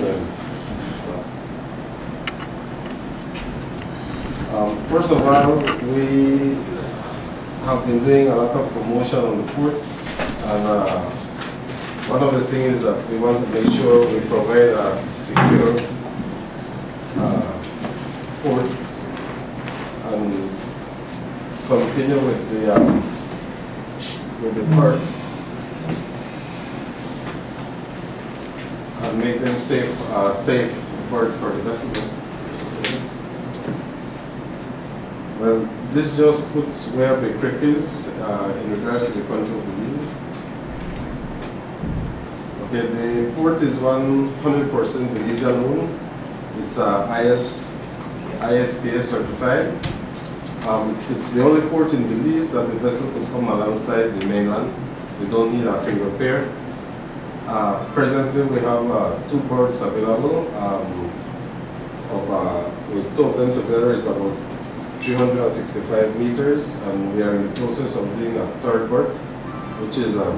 afternoon. First of all, we have been doing a lot of promotion on the port, and one of the things is that we want to make sure we provide a secure port and continue with the parts and make them safe port for the vessel. Well, this just puts where the creek is in regards to the control release. Okay, the port is 100% Belizean owned. It's ISPS certified. It's the only port in Belize that the vessel could come alongside the mainland. We don't need a finger pair. Presently, we have 2 berths available. With 2 of them together, is about 365 meters, and we are in the process of doing a 3rd berth, which is will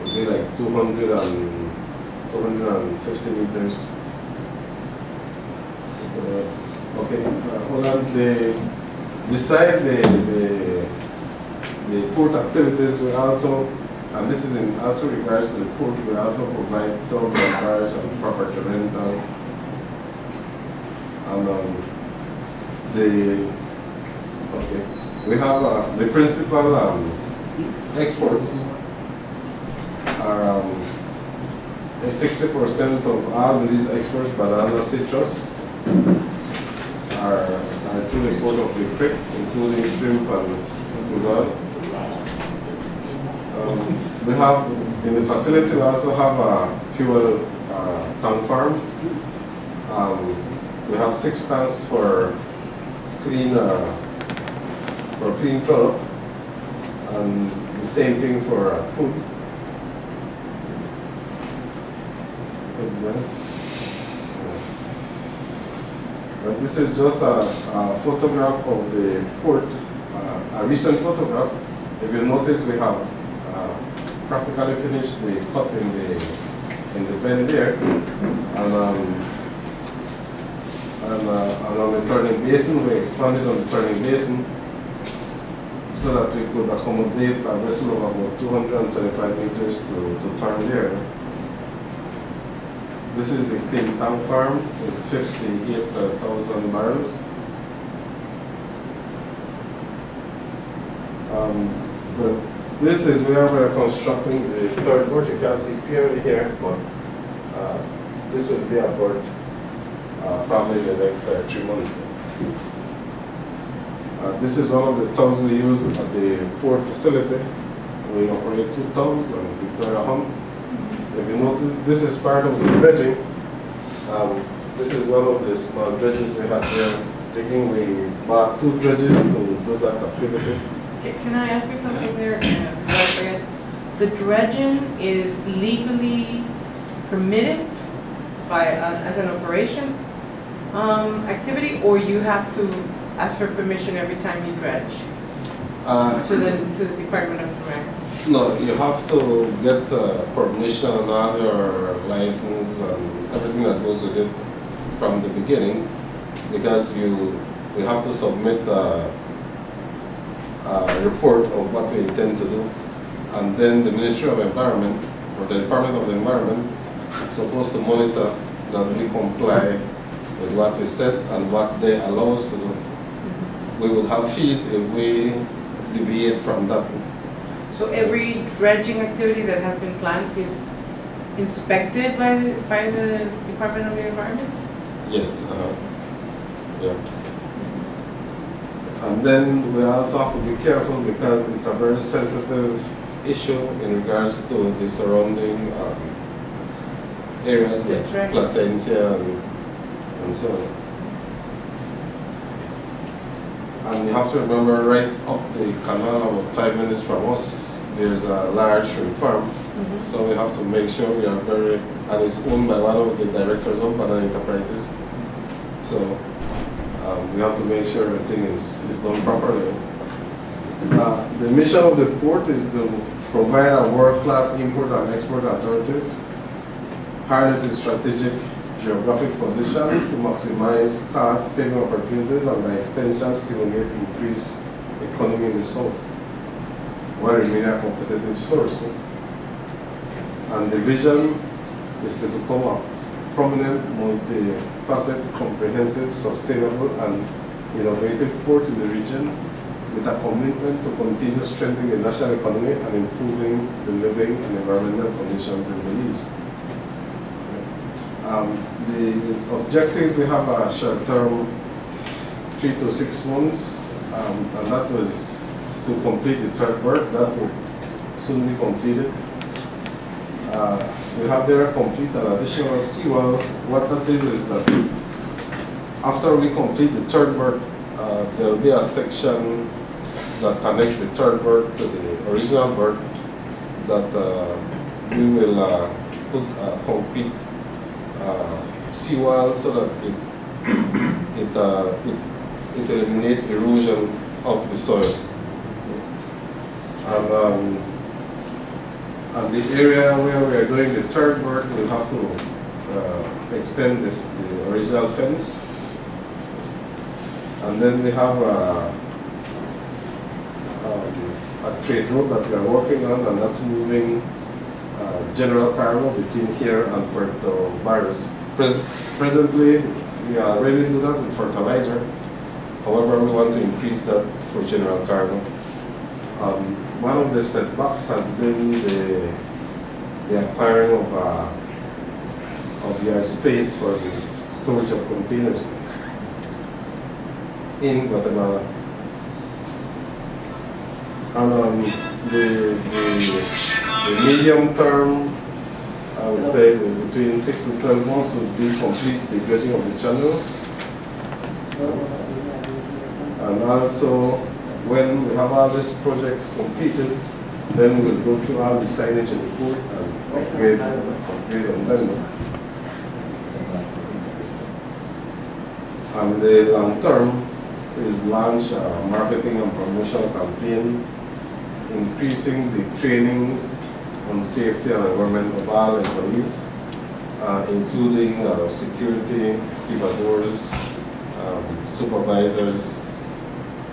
be like 250 meters. Okay, hold on. Beside the port activities, we also, and this is in also regards to the port, we also provide tug and barge and property rental. And we have the principal exports are 60% of all Belize exports, banana citrus, are through the port of the creek, including shrimp and udon. We have, in the facility, we also have a fuel tank farm. We have 6 tanks for clean product, and the same thing for food. But this is just a photograph of the port, a recent photograph. If you notice, we have practically finished the cut in the bend there, and on the turning basin, we expanded on the turning basin so that we could accommodate a vessel of about 225 meters to turn there. This is the clean tank farm with 58,000 barrels. But this is where we're constructing the 3rd berth. You can see clearly here, but this will be a berth probably in the next 3 months. This is one of the tugs we use at the port facility. We operate 2 tugs and Victoria Hump. If you notice, this is part of the dredging. This is one of the small dredges we have there. Digging, we bought 2 dredges to do that activity. Can I ask you something there? Before I forget? The dredging is legally permitted by as an operation activity, or you have to ask for permission every time you dredge to the Department of Environment? No, you have to get permission and all your license and everything that goes with it from the beginning, because we have to submit a report of what we intend to do, and then the Ministry of Environment or the Department of the Environment is supposed to monitor that we comply with what we said and what they allow us to do. We would have fees if we deviate from that. So every dredging activity that has been planned is inspected by the Department of the Environment? Yes. Yeah. And then we also have to be careful because it's a very sensitive issue in regards to the surrounding areas like Placencia and so on. And you have to remember, right up the canal, about 5 minutes from us, there's a large shrimp farm. So we have to make sure we are very, and it's owned by one of the directors of Banana Enterprises. So we have to make sure everything is done properly. The mission of the port is to provide a world-class import and export alternative harness its strategic geographic position to maximize cost-saving opportunities and by extension stimulate increased economy in the South, while remaining a competitive source. And the vision is to become a prominent, multi-faceted, comprehensive, sustainable, and innovative port in the region with a commitment to continue strengthening the national economy and improving the living and environmental conditions in Belize. The objectives, we have a short-term 3 to 6 months, and that was to complete the third berth. That will soon be completed. We have there complete an additional seawall. What that is that after we complete the third berth, there will be a section that connects the third berth to the original berth that we will put a concrete seawall so that it eliminates erosion of the soil. And the area where we are doing the third berth, we'll have to extend the original fence. And then we have a trade road that we are working on, and that's moving general cargo between here and Puerto Barrios. Presently, we already do that with fertilizer. However, we want to increase that for general cargo. One of the setbacks has been the acquiring of yard space for the storage of containers in Guatemala. And the medium term, I would say between 6 to 12 months would be complete the dredging of the channel. And also, when we have all these projects completed, then we'll go through all the signage in the port and upgrade on them. And the long term is launch a marketing and promotional campaign, increasing the training on safety and environment of all employees, including security, stevedores, supervisors,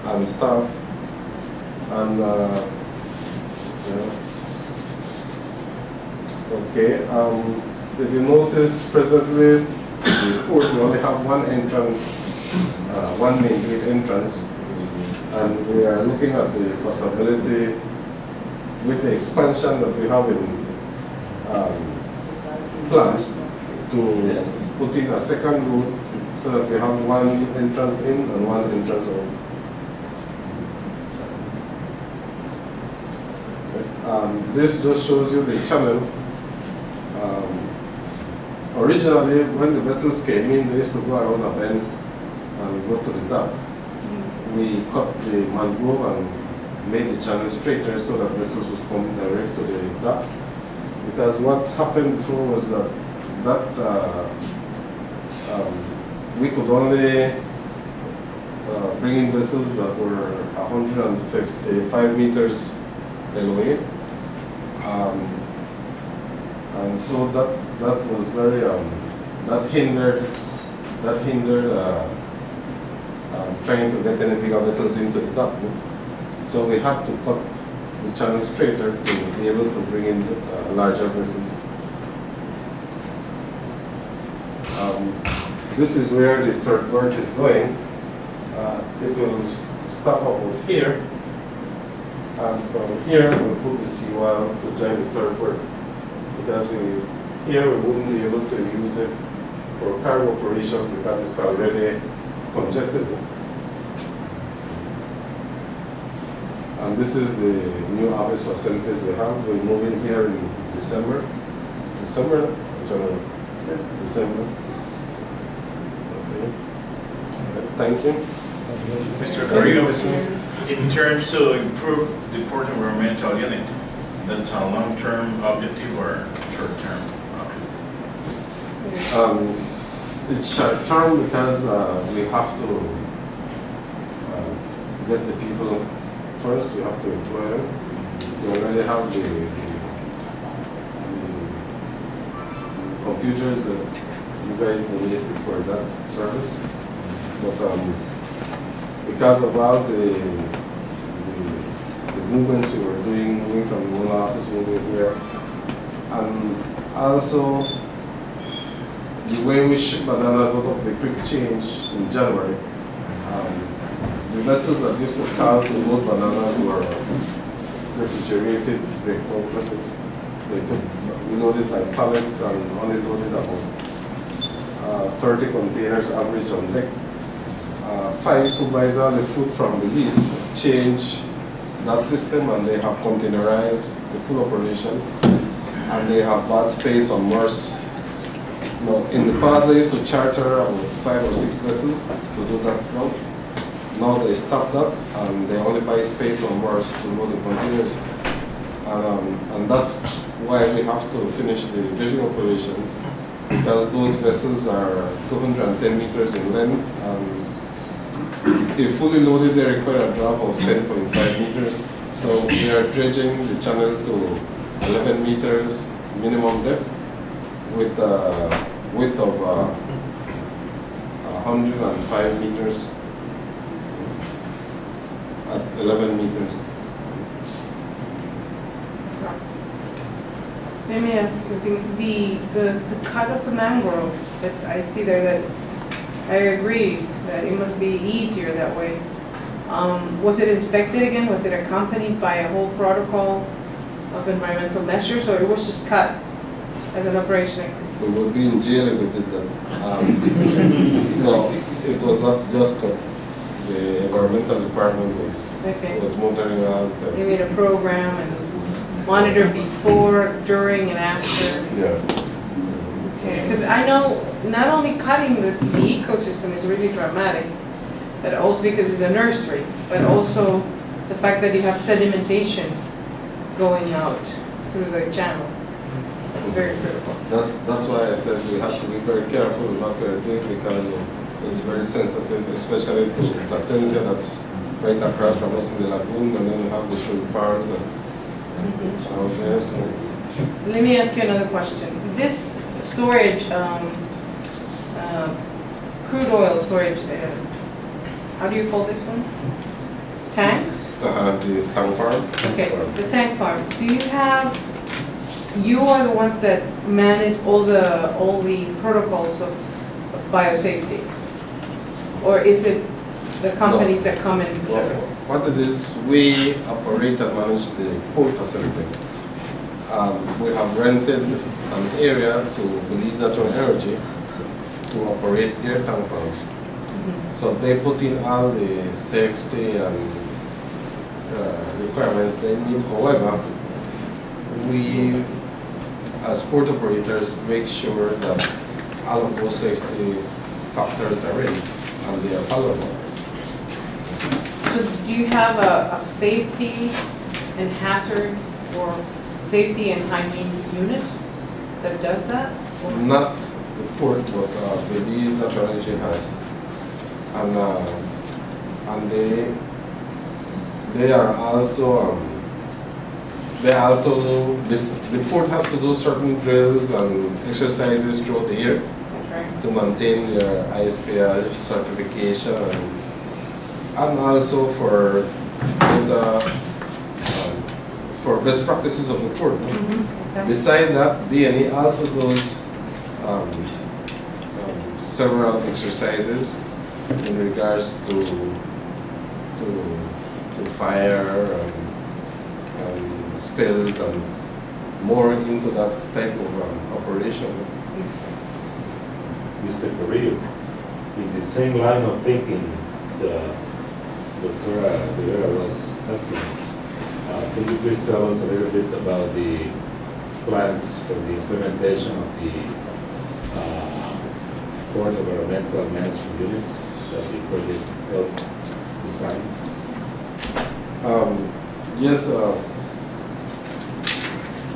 and staff. And if you notice, presently the port we only have one entrance, one main gate entrance, and we are looking at the possibility with the expansion that we have in plan to put in a second route so that we have one entrance in and one entrance out. This just shows you the channel. Originally, when the vessels came in, they used to go around a bend and go to the dock. We cut the mangrove and made the channel straighter so that vessels would come direct to the dock. Because what happened before was that we could only bring in vessels that were 155 meters LOA. And so that was very that hindered trying to get any bigger vessels into the dock. So we had to cut the channel straighter to be able to bring in larger vessels. This is where the third berth is going. It will stop about here, and from here we'll put the seawall to join the third berth. Because here we wouldn't be able to use it for cargo operations because it's already congested. And this is the new office facilities we have. We move in here in December. December? Okay. Thank you. Mr. Carrillo, in terms to improve the port environmental unit, that's a long-term objective or short-term objective? It's short-term because we have to get the people first. We have to employ them. We already have the computers that you guys donated for that service. But because of all the movements we were doing, moving from one office, moving here, and also the way we ship bananas out of the quick change in January. The vessels that used to call to load bananas were refrigerated vehicle vessels. They took, we loaded by pallets and only loaded about 30 containers average on deck. 5 supervisors, the fruit from the leaves, change that system, and they have containerized the full operation, and they have bought space on Mars. Now, in the past, they used to charter about 5 or 6 vessels to do that route. Now they stopped that, and they only buy space on Mars to load the containers. And that's why we have to finish the dredging operation, because those vessels are 210 meters in length, and if fully loaded, they require a drop of 10.5 meters. So we are dredging the channel to 11 meters minimum depth with a width of 105 meters at 11 meters. Let me ask you, the cut of the mangrove that I see there, that I agree that it must be easier that way. Was it inspected again? Was it accompanied by a whole protocol of environmental measures, or it was just cut as an operation activity? We would be in jail if we did that. No, it was not just cut. The environmental department was monitoring out. They made a program and monitored before, during, and after. Yeah. Because I know not only cutting the ecosystem is really dramatic, but also because it's a nursery, but also the fact that you have sedimentation going out through the channel. That's very critical. That's why I said we have to be very careful with what we're doing, because it's very sensitive, especially to Placencia that's right across from us in the lagoon, and then we have the shrimp farms and out there. So. Let me ask you another question. This storage, crude oil storage, how do you call this one? Tanks? The tank farm. Okay, the tank farm. Do you have, you are the ones that manage all the protocols of biosafety? Or is it the companies that come and deliver? What it is, we operate and manage the port facility. We have rented an area to Belize Natural Energy to operate their tank farms. So they put in all the safety and requirements they need. However, we as port operators make sure that all of those safety factors are in and they are followable. So do you have a safety and hazard or safety and hygiene unit that does that? Or? Not the port, but Belize Natural Energy has. And they are also the port has to do certain drills and exercises throughout the year to maintain their ISPR certification and also for best practices of the port. Exactly. Beside that, B&E also does several exercises in regards to fire and spills and more into that type of operation. Mr. Carrillo, in the same line of thinking the Dr. Rivera was asking, can you please tell us a little bit about the plans for the implementation of the Port Environmental Management Unit that the project helped design? Yes,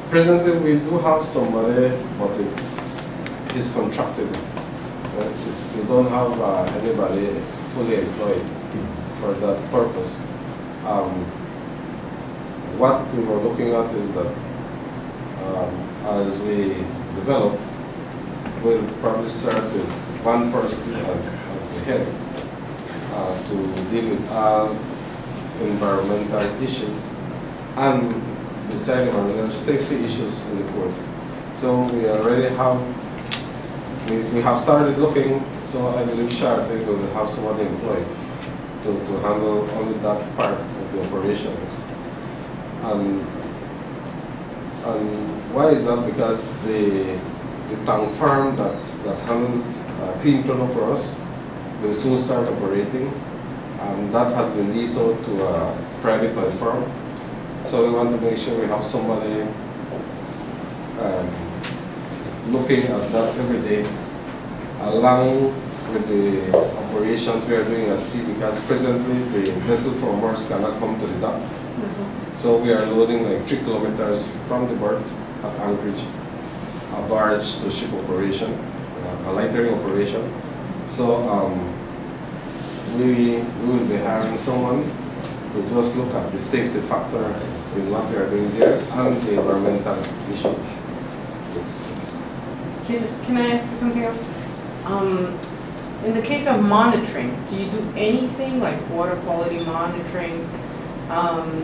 presently we do have some money, but it's contracted. We don't have anybody fully employed for that purpose. What we were looking at is that as we develop, we'll probably start with one person as the head to deal with all environmental issues and beside environmental safety issues in the port. So we already have, we have started looking, so I believe shortly we will have somebody employed to handle only that part of the operation. And why is that? Because the tank farm that handles clean product for us will soon start operating, and that has been leased out to a private oil firm. So we want to make sure we have somebody looking at that every day, along with the operations we are doing at sea, because presently the vessel from Mars cannot come to the dock. So we are loading like 3 kilometers from the berth at Anchorage, a barge to ship operation, a lightering operation. So we will be hiring someone to just look at the safety factor in what we are doing there and the environmental issue. Can I ask you something else? In the case of monitoring, do you do anything like water quality monitoring,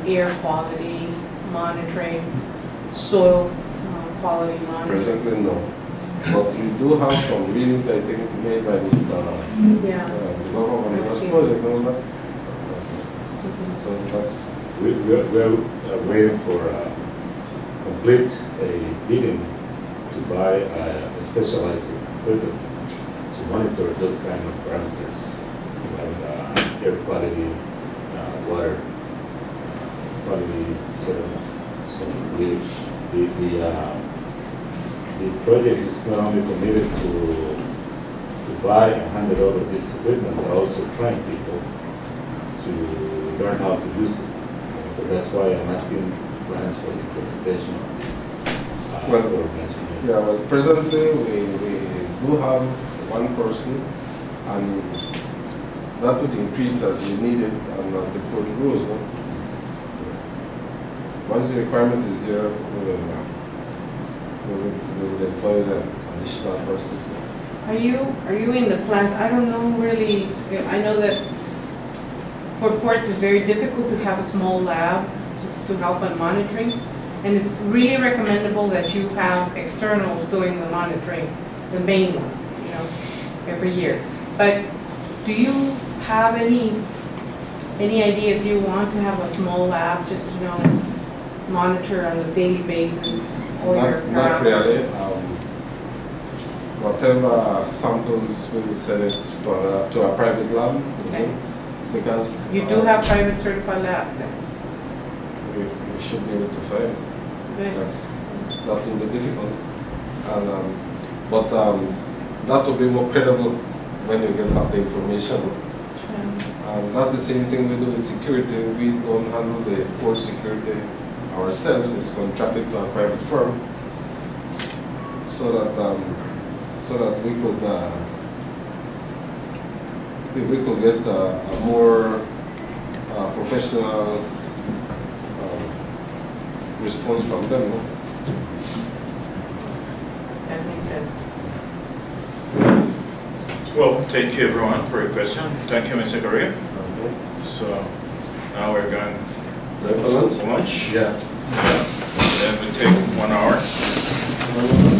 air quality monitoring, soil quality monitoring? Presently, no. But we do have some readings, I think, made by Mr. Yeah. The government project, no, that. So that's. We're waiting for complete a bidding to buy a specialized equipment to monitor those kind of parameters, like air quality, water quality, etc. So the project is not only committed to buy and hand over this equipment, but also train people to learn how to use it. So that's why I'm asking plans for the implementation. Well, presently we do have one person, and that would increase as you need it and as the code grows. No? Once the requirement is there, we will deploy the additional persons. Are you in the plans? I don't know really. I know that for ports it's very difficult to have a small lab to help on monitoring, and it's really recommendable that you have externals doing the monitoring, the main one, every year. But do you have any idea if you want to have a small lab just to monitor on a daily basis? Not really. Whatever samples we would send it to a private lab. Okay. Because you do have private certified labs then? We should be able to find. Good. That will be difficult, but that will be more credible when you get back the information. That's the same thing we do with security. We don't handle the port security ourselves. It's contracted to a private firm, so that we could get a more professional response from them. No? That makes sense. Well, thank you everyone for your question. Thank you, Mr. Correa. Okay. So now we're going Right for lunch? to lunch. Yeah. Then we take 1 hour.